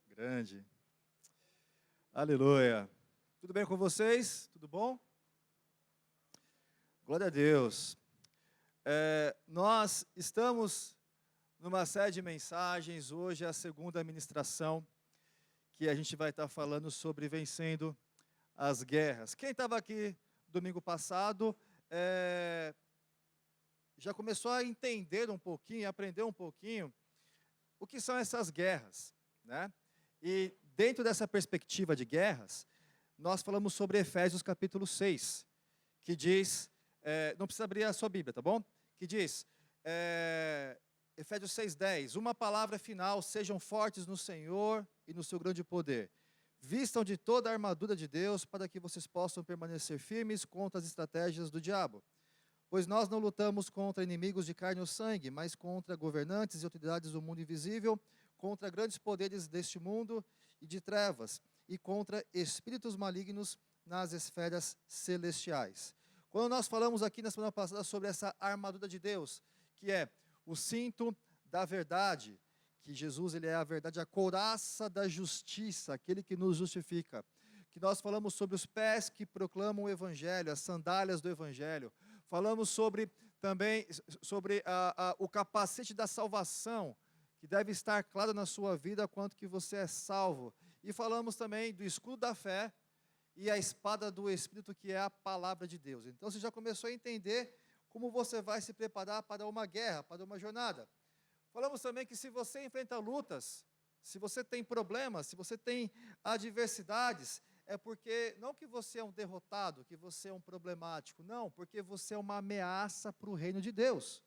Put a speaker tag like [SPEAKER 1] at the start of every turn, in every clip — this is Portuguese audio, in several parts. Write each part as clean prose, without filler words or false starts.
[SPEAKER 1] Grande. Aleluia. Tudo bem com vocês? Tudo bom? Glória a Deus. Nós estamos numa série de mensagens. Hoje é a segunda ministração que a gente vai estar falando sobre vencendo as guerras. Quem estava aqui domingo passado já começou a entender um pouquinho, aprender um pouquinho o que são essas guerras, né? E dentro dessa perspectiva de guerras, nós falamos sobre Efésios capítulo 6, que diz, não precisa abrir a sua Bíblia, tá bom? Que diz, Efésios 6:10, uma palavra final, sejam fortes no Senhor e no seu grande poder. Vistam de toda a armadura de Deus para que vocês possam permanecer firmes contra as estratégias do diabo. Pois nós não lutamos contra inimigos de carne ou sangue, mas contra governantes e autoridades do mundo invisível, contra grandes poderes deste mundo e de trevas, e contra espíritos malignos nas esferas celestiais. Quando nós falamos aqui na semana passada sobre essa armadura de Deus, que é o cinto da verdade, que Jesus ele é a verdade, a couraça da justiça, aquele que nos justifica. Que nós falamos sobre os pés que proclamam o Evangelho, as sandálias do Evangelho. Falamos também sobre o capacete da salvação, que deve estar claro na sua vida quanto que você é salvo. E falamos também do escudo da fé e a espada do Espírito, que é a palavra de Deus. Então você já começou a entender como você vai se preparar para uma guerra, para uma jornada. Falamos também que se você enfrenta lutas, se você tem problemas, se você tem adversidades, é porque, não que você é um derrotado, que você é um problemático, não, porque você é uma ameaça para o reino de Deus.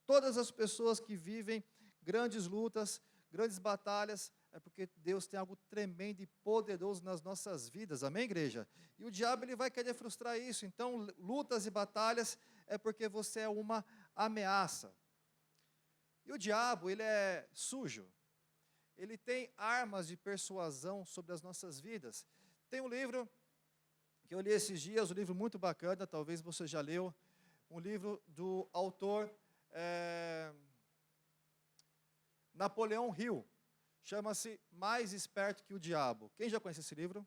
[SPEAKER 1] Todas as pessoas que vivem grandes lutas, grandes batalhas, é porque Deus tem algo tremendo e poderoso nas nossas vidas, amém, igreja? E o diabo ele vai querer frustrar isso, então lutas e batalhas é porque você é uma ameaça. E o diabo, ele é sujo, ele tem armas de persuasão sobre as nossas vidas. Tem um livro que eu li esses dias, um livro muito bacana, talvez você já leu, um livro do autor Napoleão Hill, chama-se Mais Esperto que o Diabo. Quem já conhece esse livro?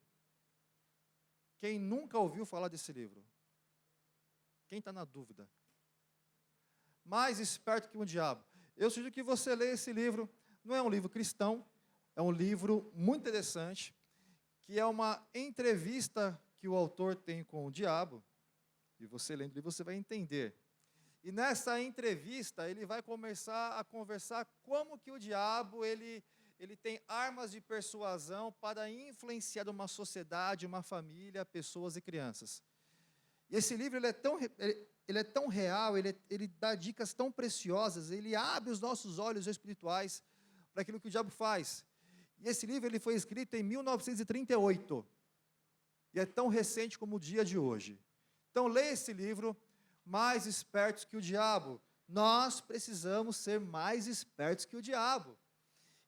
[SPEAKER 1] Quem nunca ouviu falar desse livro? Quem está na dúvida? Mais Esperto que o Diabo. Eu sugiro que você leia esse livro. Não é um livro cristão, é um livro muito interessante, que é uma entrevista que o autor tem com o diabo, e você lendo o livro, você vai entender. E nessa entrevista, ele vai começar a conversar como que o diabo, ele tem armas de persuasão para influenciar uma sociedade, uma família, pessoas e crianças. E esse livro, ele é tão real, ele dá dicas tão preciosas, ele abre os nossos olhos espirituais para aquilo que o diabo faz. E esse livro ele foi escrito em 1938, e é tão recente como o dia de hoje. Então, leia esse livro, Mais Espertos que o Diabo. Nós precisamos ser mais espertos que o diabo.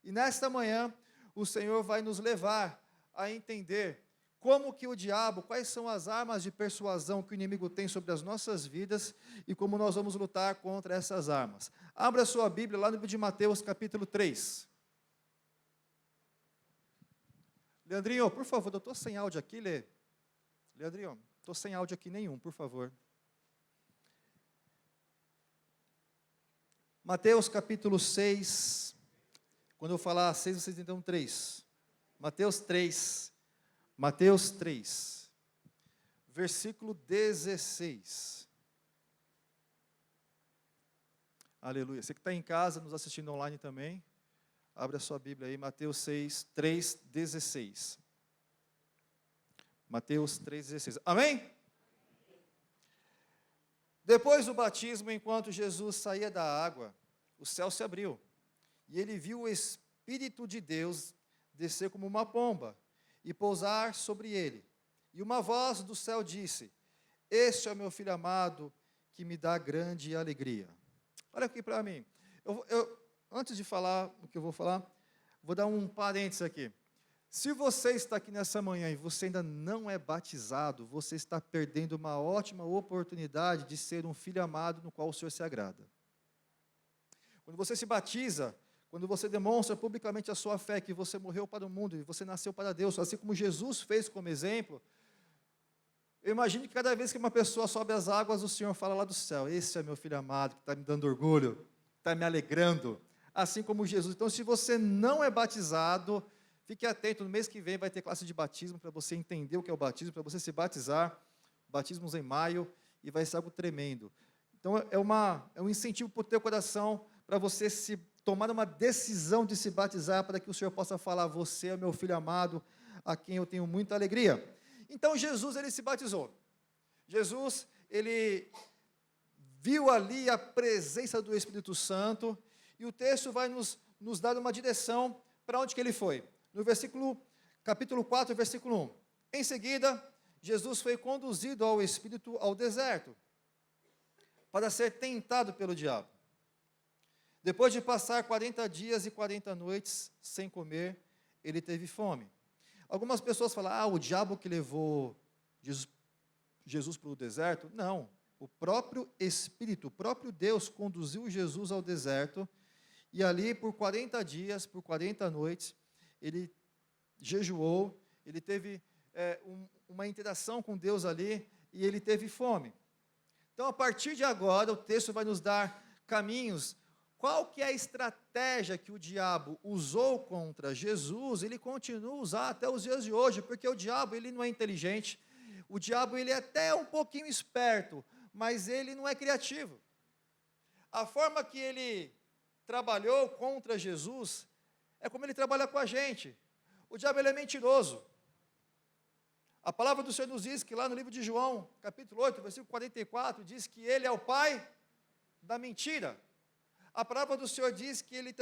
[SPEAKER 1] E nesta manhã, o Senhor vai nos levar a entender como que o diabo, quais são as armas de persuasão que o inimigo tem sobre as nossas vidas e como nós vamos lutar contra essas armas. Abra a sua Bíblia lá no livro de Mateus, capítulo 3. Leandrinho, por favor, eu estou sem áudio aqui, Lê. Leandrinho, estou sem áudio aqui nenhum, por favor. Mateus capítulo 6, quando eu falar 6, vocês entendam 3. Mateus 3, versículo 16. Aleluia. Você que está em casa, nos assistindo online também, abre a sua Bíblia aí, Mateus 6, 3, 16. Mateus 3, 16. Amém? Depois do batismo, enquanto Jesus saía da água, o céu se abriu, e ele viu o Espírito de Deus descer como uma pomba e pousar sobre ele. E uma voz do céu disse: Este é o meu filho amado, que me dá grande alegria. Olha aqui para mim. Antes de falar o que eu vou falar, vou dar um parênteses aqui. Se você está aqui nessa manhã e você ainda não é batizado, você está perdendo uma ótima oportunidade de ser um filho amado no qual o Senhor se agrada. Quando você se batiza, quando você demonstra publicamente a sua fé, que você morreu para o mundo e você nasceu para Deus, assim como Jesus fez como exemplo, eu imagino que cada vez que uma pessoa sobe as águas, o Senhor fala lá do céu: esse é meu filho amado, que está me dando orgulho, está me alegrando, assim como Jesus. Então, se você não é batizado, fique atento, no mês que vem vai ter classe de batismo, para você entender o que é o batismo, para você se batizar, batismos em maio, e vai ser algo tremendo. Então, é um incentivo para o teu coração, para você se tomar uma decisão de se batizar, para que o Senhor possa falar: você é meu filho amado, a quem eu tenho muita alegria. Então, Jesus, ele se batizou. Jesus, ele viu ali a presença do Espírito Santo, e o texto vai nos dar uma direção para onde que ele foi. No capítulo 4, versículo 1. Em seguida, Jesus foi conduzido ao Espírito ao deserto, para ser tentado pelo diabo. Depois de passar 40 dias e 40 noites sem comer, ele teve fome. Algumas pessoas falam: o diabo que levou Jesus para o deserto. Não, o próprio Espírito, o próprio Deus conduziu Jesus ao deserto, e ali por 40 dias, por 40 noites, ele jejuou, ele teve uma interação com Deus ali, e ele teve fome. Então, a partir de agora, o texto vai nos dar caminhos. Qual que é a estratégia que o diabo usou contra Jesus? Ele continua a usar até os dias de hoje, porque o diabo, ele não é inteligente, o diabo, ele é até um pouquinho esperto, mas ele não é criativo. A forma que ele trabalhou contra Jesus é como ele trabalha com a gente. O diabo, ele é mentiroso. A palavra do Senhor nos diz que lá no livro de João, capítulo 8, versículo 44, diz que ele é o pai da mentira. A palavra do Senhor diz que ele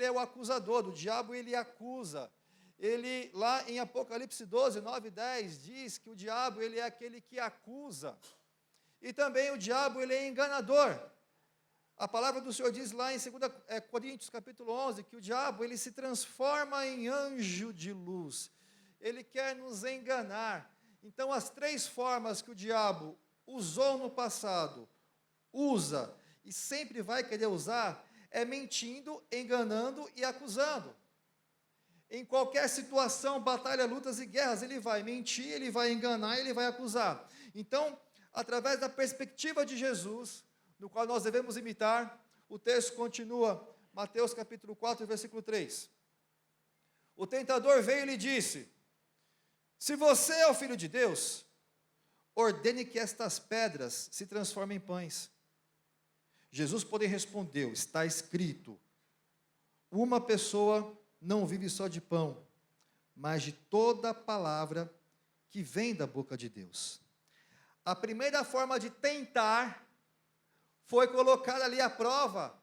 [SPEAKER 1] é o acusador, o diabo ele acusa. Ele, lá em Apocalipse 12, 9 e 10, diz que o diabo ele é aquele que acusa. E também o diabo ele é enganador. A palavra do Senhor diz lá em 2 Coríntios capítulo 11, que o diabo ele se transforma em anjo de luz. Ele quer nos enganar. Então, as três formas que o diabo usou no passado, usa e sempre vai querer usar, é mentindo, enganando e acusando. Em qualquer situação, batalha, lutas e guerras, ele vai mentir, ele vai enganar, ele vai acusar. Então, através da perspectiva de Jesus, no qual nós devemos imitar, o texto continua, Mateus capítulo 4, versículo 3. O tentador veio e lhe disse: se você é o Filho de Deus, ordene que estas pedras se transformem em pães. Jesus, porém, respondeu: está escrito, uma pessoa não vive só de pão, mas de toda palavra que vem da boca de Deus. A primeira forma de tentar foi colocar ali à prova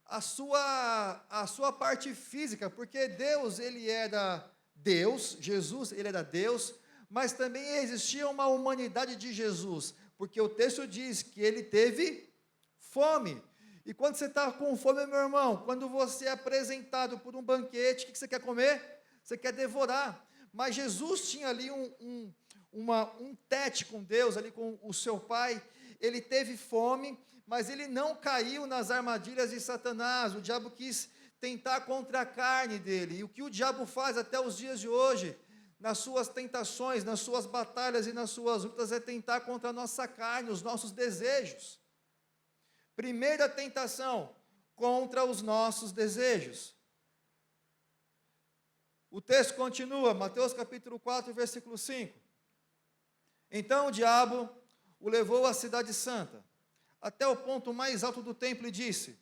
[SPEAKER 1] a sua parte física, porque Deus, ele era Deus, Jesus, ele era Deus, mas também existia uma humanidade de Jesus, porque o texto diz que ele teve fome. E quando você está com fome, meu irmão, quando você é apresentado por um banquete, o que você quer comer? Você quer devorar. Mas Jesus tinha ali um tete com Deus, ali com o seu Pai. Ele teve fome, mas ele não caiu nas armadilhas de Satanás. O diabo quis tentar contra a carne dele. E o que o diabo faz até os dias de hoje, nas suas tentações, nas suas batalhas e nas suas lutas, é tentar contra a nossa carne, os nossos desejos. Primeira tentação, contra os nossos desejos. O texto continua, Mateus capítulo 4, versículo 5. Então o diabo o levou à cidade santa, até o ponto mais alto do templo e disse: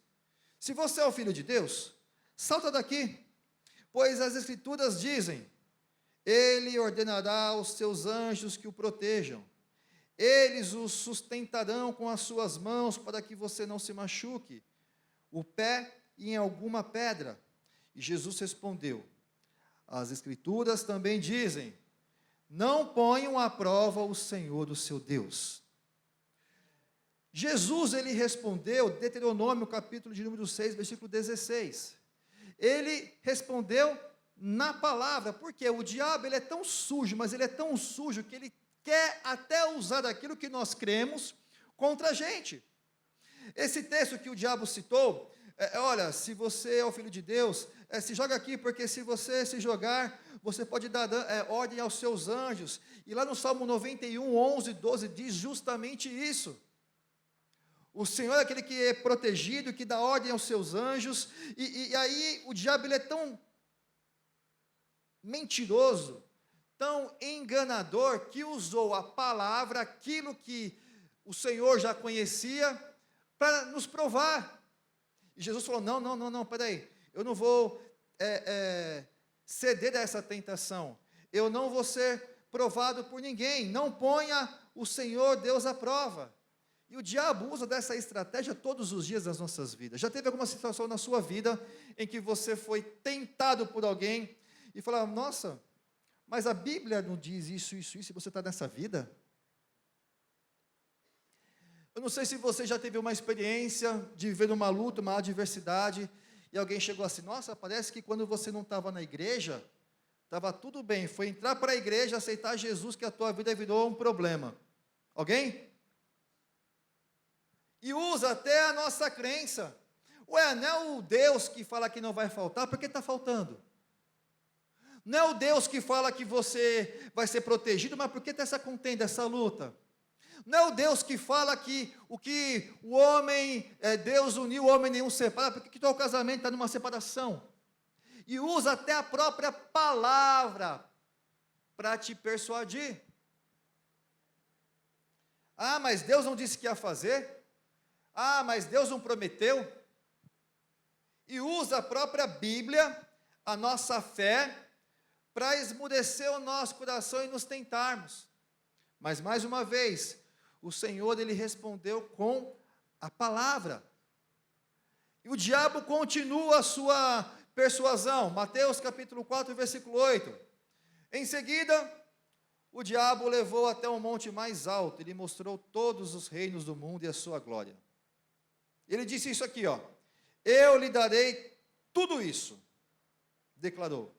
[SPEAKER 1] se você é o Filho de Deus, salta daqui, pois as Escrituras dizem, ele ordenará aos seus anjos que o protejam. Eles o sustentarão com as suas mãos, para que você não se machuque o pé em alguma pedra. E Jesus respondeu: as Escrituras também dizem, não ponham à prova o Senhor, o seu Deus. Jesus, ele respondeu, Deuteronômio, capítulo de número 6, versículo 16. Ele respondeu na palavra, porque o diabo ele é tão sujo, mas ele é tão sujo que ele quer até usar aquilo que nós cremos contra a gente. Esse texto que o diabo citou, olha, se você é o filho de Deus, se joga aqui, porque se você se jogar, você pode dar ordem aos seus anjos. E lá no Salmo 91, 11, 12, diz justamente isso. O Senhor é aquele que é protegido, que dá ordem aos seus anjos, e aí o diabo ele é tão mentiroso, tão enganador, que usou a palavra, aquilo que o Senhor já conhecia, para nos provar. E Jesus falou, não, peraí, eu não vou ceder a essa tentação, eu não vou ser provado por ninguém, não ponha o Senhor Deus à prova. E o diabo usa dessa estratégia todos os dias das nossas vidas. Já teve alguma situação na sua vida em que você foi tentado por alguém e falou, nossa, mas a Bíblia não diz isso, e você está nessa vida? Eu não sei se você já teve uma experiência de viver uma luta, uma adversidade, e alguém chegou assim, nossa, parece que quando você não estava na igreja, estava tudo bem, foi entrar para a igreja, aceitar Jesus, que a tua vida virou um problema. Alguém? E usa até a nossa crença. Ué, não é o Deus que fala que não vai faltar, porque está faltando. Não é o Deus que fala que você vai ser protegido, mas por que está essa contenda, essa luta? Não é o Deus que fala que o homem, Deus uniu o homem nenhum separa, porque que o casamento está numa separação. E usa até a própria palavra para te persuadir. Ah, mas Deus não disse que ia fazer? Ah, mas Deus não prometeu? E usa a própria Bíblia, a nossa fé, para esmurecer o nosso coração e nos tentarmos. Mas mais uma vez, o Senhor ele respondeu com a palavra. E o diabo continua a sua persuasão. Mateus capítulo 4, versículo 8. Em seguida, o diabo o levou até um monte mais alto, ele mostrou todos os reinos do mundo e a sua glória. Ele disse isso aqui, ó, eu lhe darei tudo isso, declarou.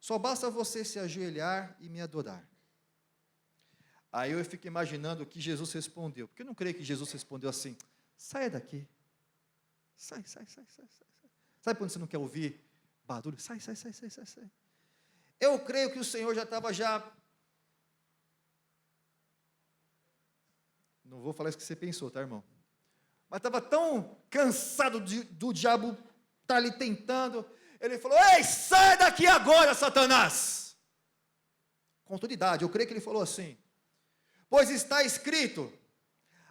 [SPEAKER 1] Só basta você se ajoelhar e me adorar. Aí eu fico imaginando o que Jesus respondeu, porque eu não creio que Jesus respondeu assim, saia daqui, sai. Sabe quando você não quer ouvir barulho? Sai. Eu creio que o Senhor já estava não vou falar isso que você pensou, tá, irmão? Mas estava tão cansado do diabo estar ali tentando, ele falou, ei, sai daqui agora, Satanás! Com autoridade, eu creio que ele falou assim, pois está escrito,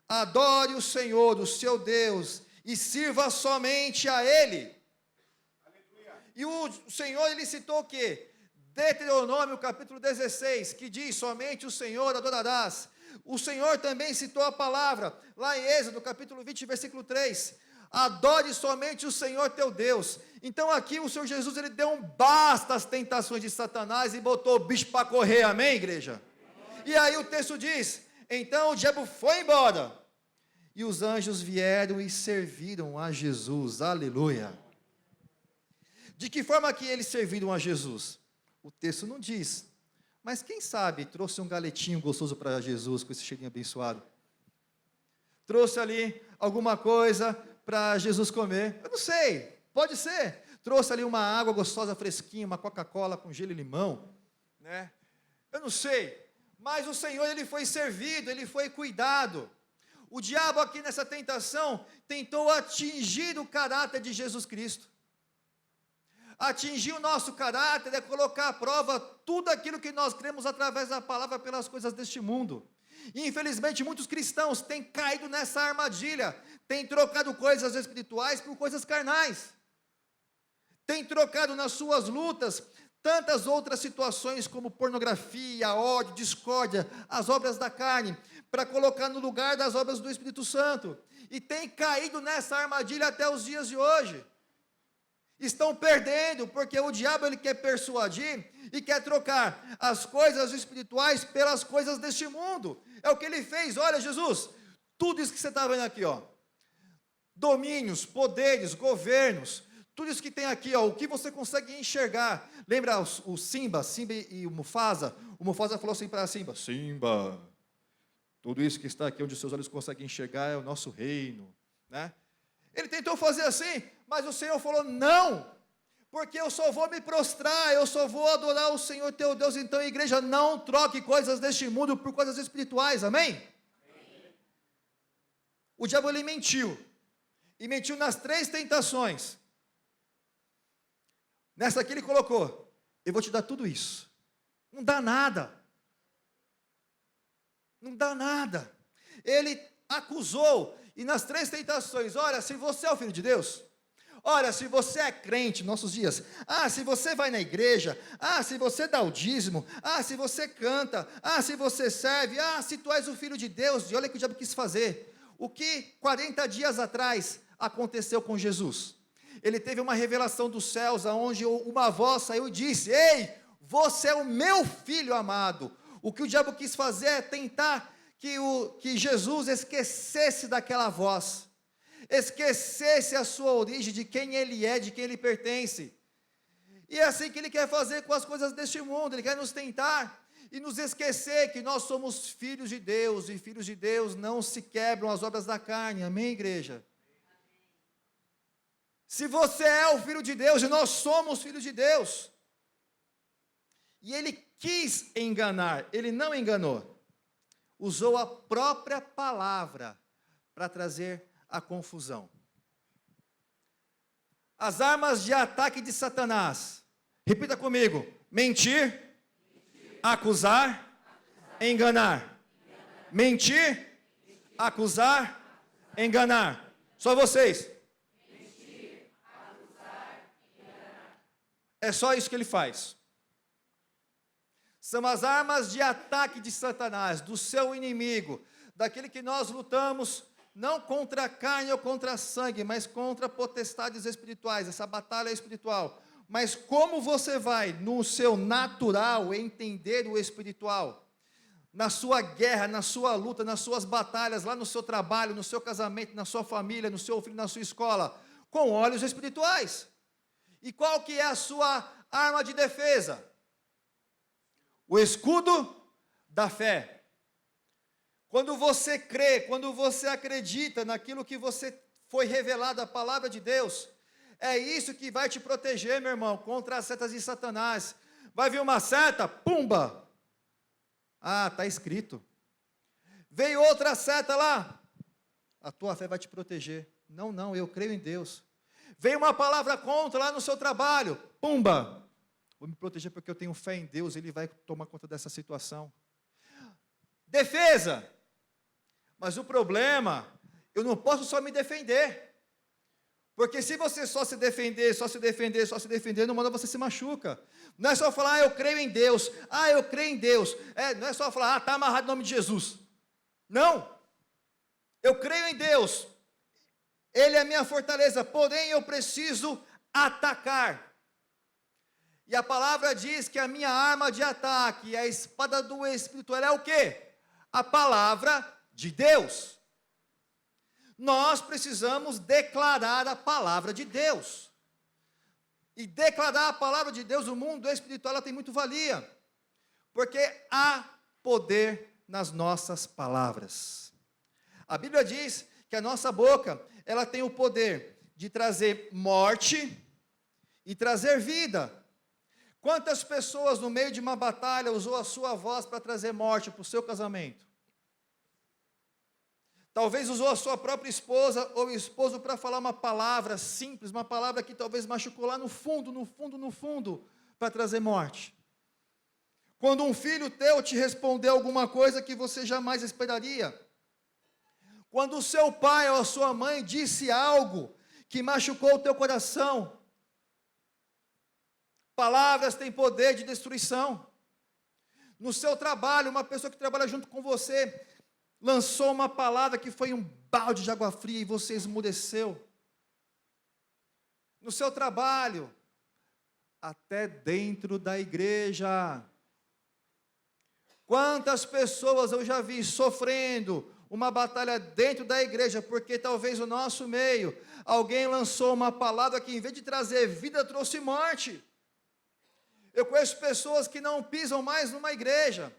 [SPEAKER 1] adore o Senhor, o seu Deus, e sirva somente a Ele. Aleluia. E o Senhor, ele citou o quê? Deuteronômio capítulo 16, que diz, somente o Senhor adorarás. O Senhor também citou a palavra, lá em Êxodo capítulo 20, versículo 3, adore somente o Senhor teu Deus. Então aqui o Senhor Jesus, ele deu um basta às tentações de Satanás e botou o bicho para correr, amém, igreja? E aí o texto diz, então o diabo foi embora, e os anjos vieram e serviram a Jesus, aleluia. De que forma que eles serviram a Jesus? O texto não diz, mas quem sabe trouxe um galetinho gostoso para Jesus, com esse cheirinho abençoado. Trouxe ali alguma coisa para Jesus comer, eu não sei, pode ser. Trouxe ali uma água gostosa, fresquinha, uma Coca-Cola com gelo e limão, né? Eu não sei. Mas o Senhor, ele foi servido, ele foi cuidado. O diabo aqui nessa tentação, tentou atingir o caráter de Jesus Cristo. Atingir o nosso caráter é colocar à prova tudo aquilo que nós cremos através da palavra pelas coisas deste mundo. E infelizmente muitos cristãos têm caído nessa armadilha, têm trocado coisas espirituais por coisas carnais. Têm trocado nas suas lutas tantas outras situações como pornografia, ódio, discórdia, as obras da carne, para colocar no lugar das obras do Espírito Santo. E tem caído nessa armadilha até os dias de hoje. Estão perdendo, porque o diabo ele quer persuadir e quer trocar as coisas espirituais pelas coisas deste mundo. É o que ele fez. Olha, Jesus, tudo isso que você está vendo aqui, ó, domínios, poderes, governos, Tudo isso que tem aqui, ó, o que você consegue enxergar. Lembra o Simba e o Mufasa? O Mufasa falou assim para Simba: Simba, tudo isso que está aqui onde os seus olhos conseguem enxergar é o nosso reino, né? Ele tentou fazer assim, mas o Senhor falou: não, porque eu só vou me prostrar, eu só vou adorar o Senhor teu Deus. Então, igreja, não troque coisas deste mundo por coisas espirituais, amém? Amém. O diabo, ele mentiu, e mentiu nas 3 tentações. Nessa aqui ele colocou: eu vou te dar tudo isso. Não dá nada. Não dá nada. Ele acusou, e nas 3 tentações: olha, se você é o Filho de Deus, olha, se você é crente, nossos dias, se você vai na igreja, se você dá o dízimo, se você canta, se você serve, se tu és o Filho de Deus. E olha o que o diabo quis fazer. O que 40 dias atrás aconteceu com Jesus? Ele teve uma revelação dos céus, onde uma voz saiu e disse: ei, você é o meu filho amado. O que o diabo quis fazer é tentar que Jesus esquecesse daquela voz, esquecesse a sua origem, de quem ele é, de quem ele pertence. E é assim que ele quer fazer com as coisas deste mundo. Ele quer nos tentar e nos esquecer que nós somos filhos de Deus, e filhos de Deus não se quebram as obras da carne, amém, igreja? Se você é o Filho de Deus, e nós somos filhos de Deus, e ele quis enganar, ele não enganou, usou a própria palavra para trazer a confusão. As armas de ataque de Satanás, repita comigo: mentir, acusar, enganar. Mentir, acusar, enganar. Só vocês. É só isso que ele faz. São as armas de ataque de Satanás, do seu inimigo, daquele que nós lutamos, não contra a carne ou contra a sangue, mas contra potestades espirituais. Essa batalha é espiritual. Mas como você vai, no seu natural, entender o espiritual? Na sua guerra, na sua luta, nas suas batalhas, lá no seu trabalho, no seu casamento, na sua família, no seu filho, na sua escola, com olhos espirituais. E qual que é a sua arma de defesa? O escudo da fé. Quando você crê, quando você acredita naquilo que você foi revelado, a palavra de Deus, é isso que vai te proteger, meu irmão, contra as setas de Satanás. Vai vir uma seta, pumba! Está escrito. Veio outra seta lá, a tua fé vai te proteger. Não, eu creio em Deus. Veio uma palavra contra lá no seu trabalho, pumba! Vou me proteger porque eu tenho fé em Deus, Ele vai tomar conta dessa situação. Defesa. Mas o problema, eu não posso só me defender. Porque se você só se defender, numa hora você se machuca. Não é só falar: eu creio em Deus, eu creio em Deus. Não é só falar: está amarrado no nome de Jesus. Não. Eu creio em Deus. Ele é a minha fortaleza, porém eu preciso atacar. E a palavra diz que a minha arma de ataque, a espada do Espírito, ela é o quê? A palavra de Deus. Nós precisamos declarar a palavra de Deus. E declarar a palavra de Deus, o mundo espiritual, ela tem muito valia. Porque há poder nas nossas palavras. A Bíblia diz que a nossa boca, ela tem o poder de trazer morte e trazer vida. Quantas pessoas no meio de uma batalha usou a sua voz para trazer morte para o seu casamento? Talvez usou a sua própria esposa ou esposo para falar uma palavra simples, uma palavra que talvez machucou lá no fundo, para trazer morte. Quando um filho teu te respondeu alguma coisa que você jamais esperaria. Quando o seu pai ou a sua mãe disse algo que machucou o teu coração. Palavras têm poder de destruição. No seu trabalho, uma pessoa que trabalha junto com você lançou uma palavra que foi um balde de água fria e você esmudeceu. No seu trabalho, até dentro da igreja. Quantas pessoas eu já vi sofrendo uma batalha dentro da igreja, porque talvez no nosso meio, alguém lançou uma palavra que em vez de trazer vida, trouxe morte. Eu conheço pessoas que não pisam mais numa igreja,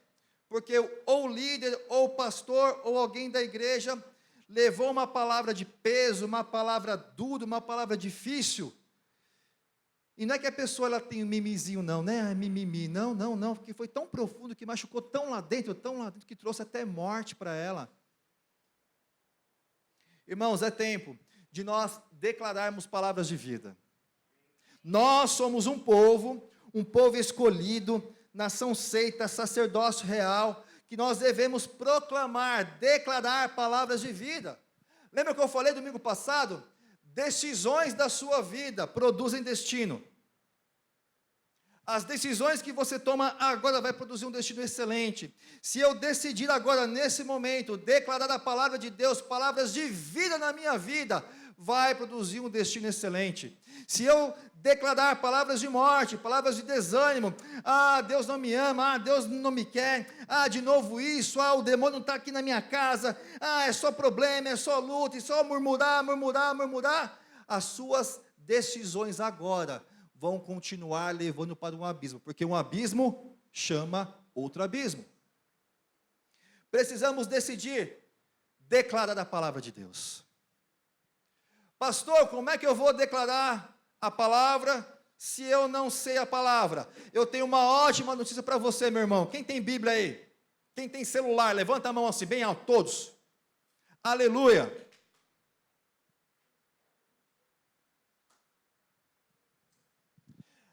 [SPEAKER 1] porque ou o líder, ou o pastor, ou alguém da igreja levou uma palavra de peso, uma palavra dura, uma palavra difícil. E não é que a pessoa ela tem um mimizinho não, né? Mimimi, não, porque foi tão profundo, que machucou tão lá dentro, que trouxe até morte para ela. Irmãos, é tempo de nós declararmos palavras de vida. Nós somos um povo escolhido, nação seita, sacerdócio real, que nós devemos proclamar, declarar palavras de vida. Lembra que eu falei domingo passado? Decisões da sua vida produzem destino. As decisões que você toma agora vai produzir um destino excelente. Se eu decidir agora, nesse momento, declarar a palavra de Deus, palavras de vida na minha vida, vai produzir um destino excelente. Se eu declarar palavras de morte, palavras de desânimo, Deus não me ama, Deus não me quer, de novo isso, o demônio está aqui na minha casa, é só problema, é só luta, é só murmurar, as suas decisões agora vão continuar levando para um abismo, porque um abismo chama outro abismo. Precisamos decidir, declarar a palavra de Deus. Pastor, como é que eu vou declarar a palavra se eu não sei a palavra? Eu tenho uma ótima notícia para você, meu irmão. Quem tem Bíblia aí? Quem tem celular? Levanta a mão assim, bem alto, todos. Aleluia.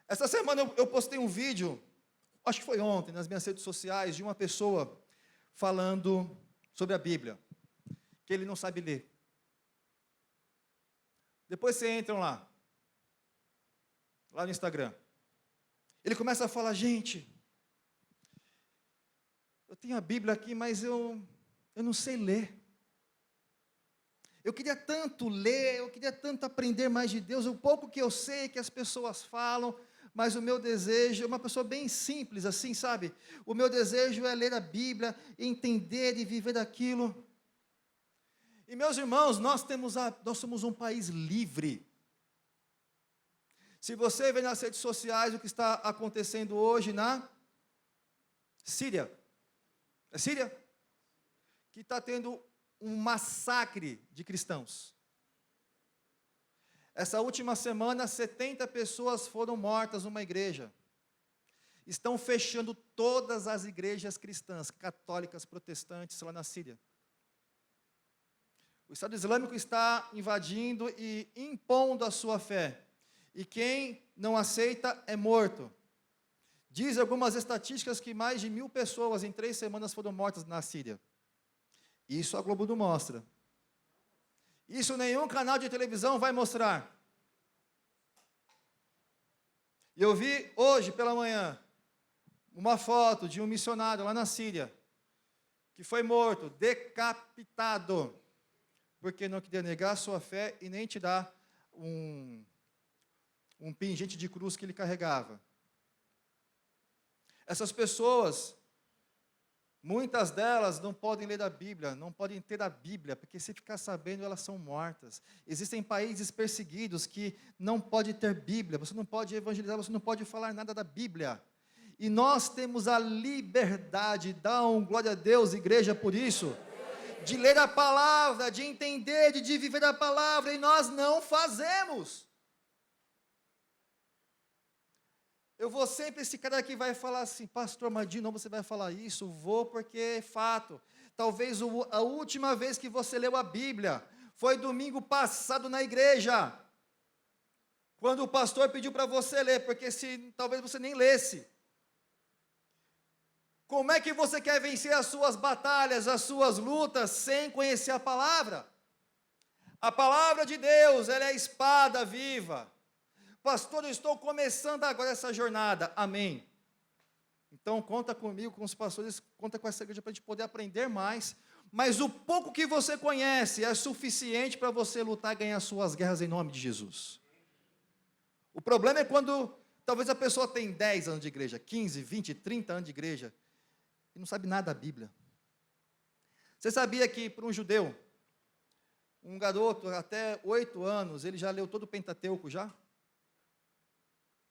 [SPEAKER 1] Essa semana eu postei um vídeo, acho que foi ontem, nas minhas redes sociais, de uma pessoa falando sobre a Bíblia, que ele não sabe ler. Depois vocês entram lá no Instagram. Ele começa a falar, gente, eu tenho a Bíblia aqui, mas eu não sei ler. Eu queria tanto ler, eu queria tanto aprender mais de Deus, o pouco que eu sei que as pessoas falam, mas o meu desejo é uma pessoa bem simples, assim, sabe? O meu desejo é ler a Bíblia, entender e viver aquilo. E meus irmãos, nós somos um país livre. Se você vê nas redes sociais o que está acontecendo hoje na Síria, é Síria? Que está tendo um massacre de cristãos. Essa última semana, 70 pessoas foram mortas numa igreja. Estão fechando todas as igrejas cristãs, católicas, protestantes, lá na Síria. O Estado Islâmico está invadindo e impondo a sua fé. E quem não aceita é morto. Diz algumas estatísticas que mais de 1.000 pessoas em 3 semanas foram mortas na Síria. Isso a Globo não mostra. Isso nenhum canal de televisão vai mostrar. Eu vi hoje pela manhã uma foto de um missionário lá na Síria, que foi morto, decapitado, porque não queria negar a sua fé e nem te dar um pingente de cruz que ele carregava. Essas pessoas, muitas delas não podem ler a Bíblia, não podem ter a Bíblia, porque se ficar sabendo, elas são mortas. Existem países perseguidos que não pode ter Bíblia, você não pode evangelizar, você não pode falar nada da Bíblia. E nós temos a liberdade, dão glória a Deus, igreja, por isso, de ler a palavra, de entender, de viver a palavra, e nós não fazemos. Eu vou sempre, esse cara aqui vai falar assim, pastor, mas de novo você vai falar isso? Vou, porque é fato. Talvez a última vez que você leu a Bíblia foi domingo passado na igreja, quando o pastor pediu para você ler, porque talvez você nem lesse. Como é que você quer vencer as suas batalhas, as suas lutas, sem conhecer a palavra? A palavra de Deus, ela é a espada viva. Pastor, eu estou começando agora essa jornada. Amém. Então, conta comigo, com os pastores, conta com essa igreja para a gente poder aprender mais. Mas o pouco que você conhece é suficiente para você lutar e ganhar suas guerras em nome de Jesus. O problema é quando, talvez a pessoa tem 10 anos de igreja, 15, 20, 30 anos de igreja, e não sabe nada da Bíblia. Você sabia que para um judeu, um garoto até 8 anos, ele já leu todo o Pentateuco já?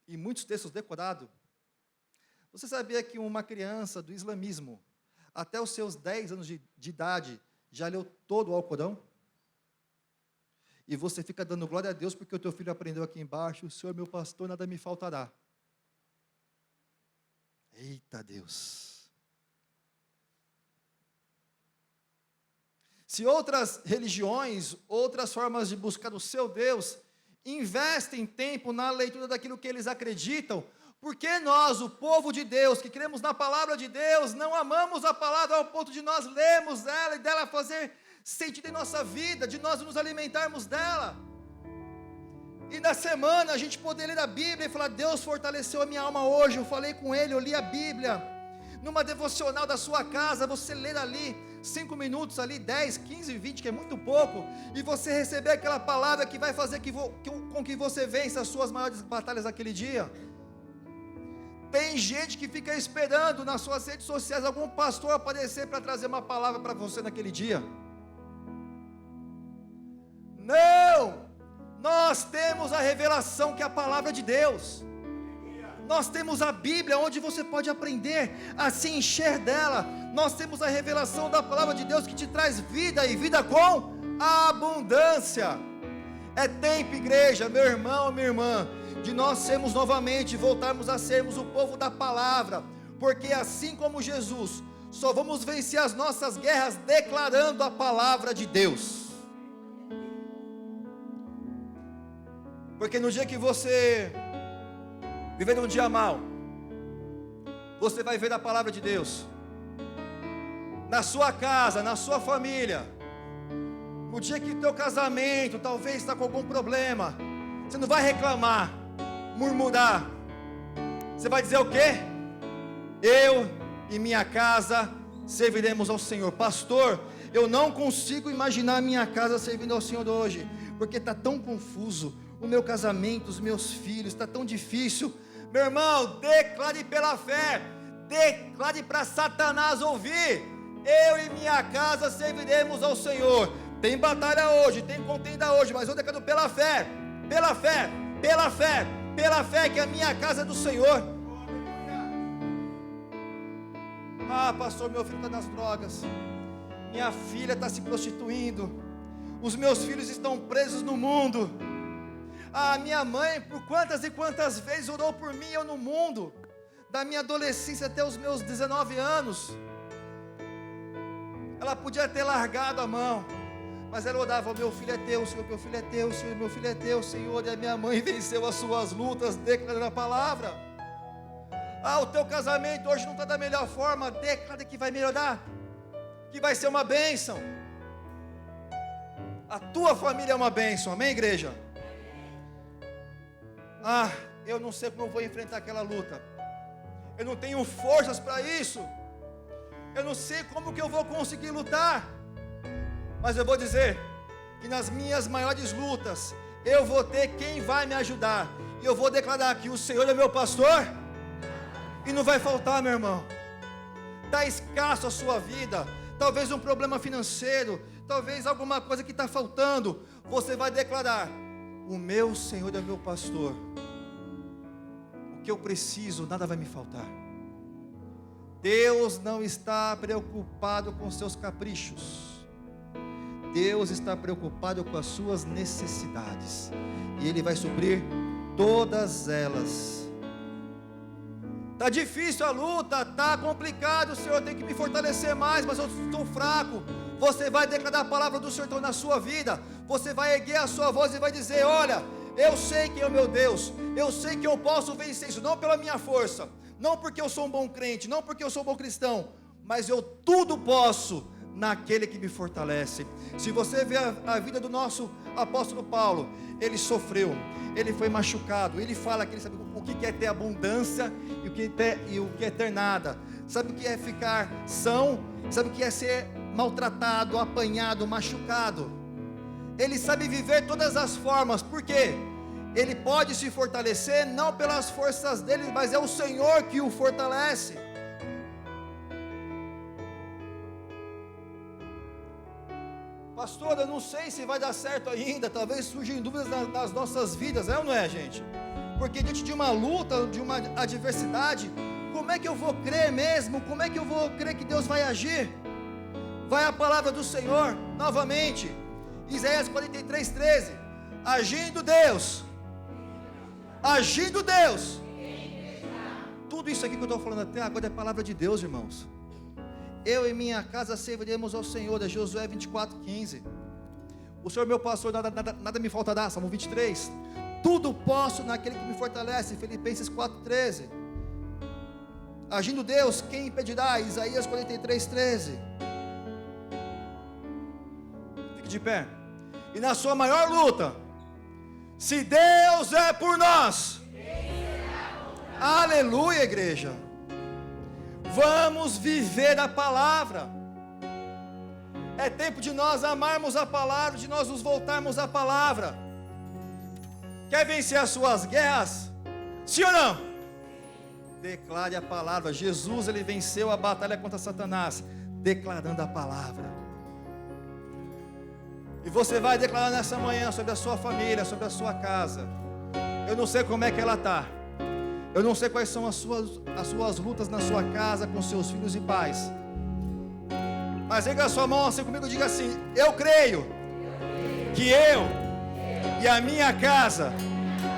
[SPEAKER 1] E muitos textos decorados? Você sabia que uma criança do islamismo, até os seus 10 anos de idade, já leu todo o Alcorão? E você fica dando glória a Deus porque o teu filho aprendeu aqui embaixo, o Senhor é meu pastor, nada me faltará. Eita Deus! Se outras religiões, outras formas de buscar o seu Deus, investem tempo na leitura daquilo que eles acreditam, por que nós, o povo de Deus, que cremos na palavra de Deus, não amamos a palavra ao ponto de nós lermos ela e dela fazer sentido em nossa vida, de nós nos alimentarmos dela? E na semana a gente poder ler a Bíblia e falar, Deus fortaleceu a minha alma hoje, eu falei com Ele, eu li a Bíblia. Numa devocional da sua casa, você ler ali 5 minutos ali, 10, 15, 20, que é muito pouco, e você receber aquela palavra que vai fazer com que você vença as suas maiores batalhas naquele dia. Tem gente que fica esperando nas suas redes sociais algum pastor aparecer para trazer uma palavra para você naquele dia. Não! Nós temos a revelação que é a palavra de Deus. Nós temos a Bíblia, onde você pode aprender a se encher dela. Nós temos a revelação da palavra de Deus que te traz vida e vida com abundância. É tempo, igreja, meu irmão, minha irmã, de nós sermos novamente, voltarmos a sermos o povo da palavra, porque assim como Jesus, só vamos vencer as nossas guerras declarando a palavra de Deus. Porque no dia que você viver um dia mal, você vai ver a palavra de Deus na sua casa, na sua família. No dia que o teu casamento talvez está com algum problema, você não vai reclamar, murmurar. Você vai dizer o quê? Eu e minha casa serviremos ao Senhor. Pastor, eu não consigo imaginar minha casa servindo ao Senhor hoje, porque está tão confuso. O meu casamento, os meus filhos, está tão difícil. Meu irmão, declare pela fé, declare para Satanás ouvir: eu e minha casa serviremos ao Senhor. Tem batalha hoje, tem contenda hoje, mas eu declaro pela fé, pela fé, pela fé, pela fé, que a minha casa é do Senhor. Ah, pastor, meu filho está nas drogas, minha filha está se prostituindo, os meus filhos estão presos no mundo. Ah, minha mãe, por quantas e quantas vezes orou por mim, eu no mundo, da minha adolescência até os meus 19 anos. Ela podia ter largado a mão, mas ela orava: meu filho é teu, Senhor, meu filho é teu, Senhor, meu filho é teu, Senhor. E a minha mãe venceu as suas lutas, declarando a palavra. Ah, o teu casamento hoje não está da melhor forma, declara que vai melhorar, que vai ser uma bênção. A tua família é uma bênção, amém, igreja? Ah, eu não sei como eu vou enfrentar aquela luta, eu não tenho forças para isso, eu não sei como que eu vou conseguir lutar, mas eu vou dizer que nas minhas maiores lutas, eu vou ter quem vai me ajudar, e eu vou declarar que o Senhor é meu pastor, e não vai faltar, meu irmão. Está escasso a sua vida, talvez um problema financeiro, talvez alguma coisa que está faltando, você vai declarar: o meu Senhor é meu pastor, o que eu preciso, nada vai me faltar. Deus não está preocupado com seus caprichos, Deus está preocupado com as suas necessidades, e Ele vai suprir todas elas. Está difícil a luta, está complicado, Senhor, tem que me fortalecer mais, mas eu estou fraco. Você vai declarar a palavra do Senhor na sua vida, você vai erguer a sua voz e vai dizer: olha, eu sei quem é o meu Deus, eu sei que eu posso vencer isso, não pela minha força, não porque eu sou um bom crente, não porque eu sou um bom cristão, mas eu tudo posso naquele que me fortalece. Se você vê a vida do nosso apóstolo Paulo, ele sofreu, ele foi machucado, ele fala que ele sabe o que é ter abundância e o que é ter nada, sabe o que é ficar são, sabe o que é ser maltratado, apanhado, machucado. Ele sabe viver todas as formas, porque ele pode se fortalecer não pelas forças dele, mas é o Senhor que o fortalece. Pastor, eu não sei se vai dar certo ainda, talvez surjam dúvidas nas nossas vidas, é ou não é, gente? Porque diante de uma luta, de uma adversidade, como é que eu vou crer mesmo? Como é que eu vou crer que Deus vai agir? Vai a palavra do Senhor, novamente, Isaías 43:13, agindo Deus, tudo isso aqui que eu estou falando até agora é palavra de Deus, irmãos. Eu e minha casa serviremos ao Senhor, é Josué 24:15. O Senhor meu pastor, nada me faltará, Salmo 23. Tudo posso naquele que me fortalece, Filipenses 4:13. Agindo Deus, quem impedirá? Isaías 43:13. Fique de pé. E na sua maior luta, se Deus é por nós, aleluia, igreja. Vamos viver a palavra. É tempo de nós amarmos a palavra, de nós nos voltarmos à palavra. Quer vencer as suas guerras? Sim ou não? Declare a palavra. Jesus, ele venceu a batalha contra Satanás, declarando a palavra. E você vai declarar nessa manhã sobre a sua família, sobre a sua casa. Eu não sei como é que ela está. Eu não sei quais são as suas lutas na sua casa, com seus filhos e pais. Mas erga a sua mão assim comigo e diga assim: eu creio que eu e a minha casa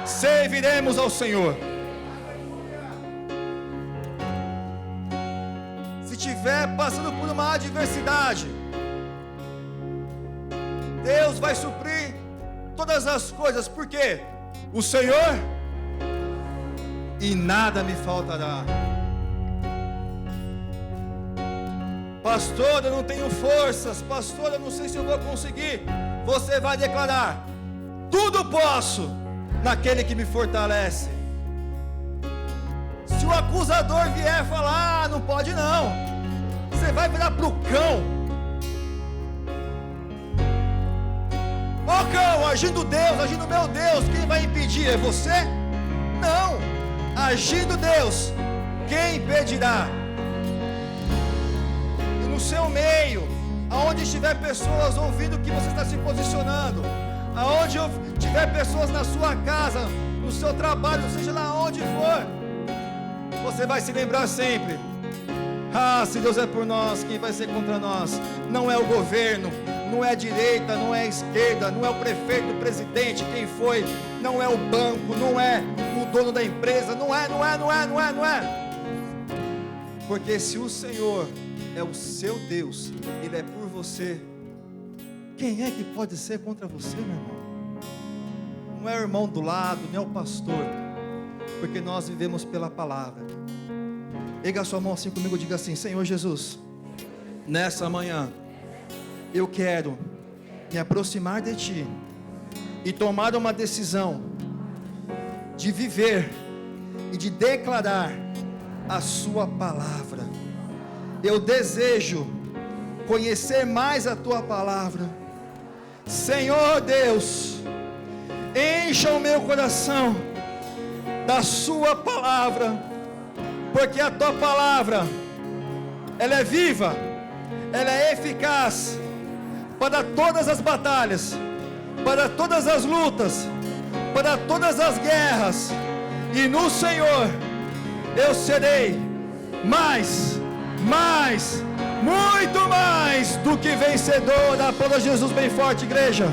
[SPEAKER 1] serviremos ao Senhor. Se estiver passando por uma adversidade, Deus vai suprir todas as coisas. Por quê? O Senhor, e nada me faltará. Pastor, eu não tenho forças. Pastor, eu não sei se eu vou conseguir. Você vai declarar: tudo posso naquele que me fortalece. Se o acusador vier falar, não pode não, você vai virar pro cão. Ô cão, agindo Deus, agindo meu Deus, quem vai impedir? É você? Não. Agindo Deus, quem impedirá? E no seu meio, aonde estiver pessoas ouvindo que você está se posicionando, aonde tiver pessoas na sua casa, no seu trabalho, seja lá onde for, você vai se lembrar sempre: ah, se Deus é por nós, quem vai ser contra nós? Não é o governo, não é a direita, não é a esquerda, não é o prefeito, o presidente, quem foi, não é o banco, não é o dono da empresa, não é. Porque se o Senhor é o seu Deus, Ele é por você, quem é que pode ser contra você, meu irmão? Não é o irmão do lado, não é o pastor, porque nós vivemos pela palavra. Erga a sua mão assim comigo e diga assim: Senhor Jesus, nessa manhã eu quero me aproximar de Ti e tomar uma decisão de viver e de declarar a Sua palavra. Eu desejo conhecer mais a Tua palavra. Senhor Deus, encha o meu coração da Sua palavra, porque a Tua palavra, ela é viva, ela é eficaz para todas as batalhas, para todas as lutas, para todas as guerras. E no Senhor eu serei muito mais do que vencedor. Aplauda Jesus bem forte, igreja.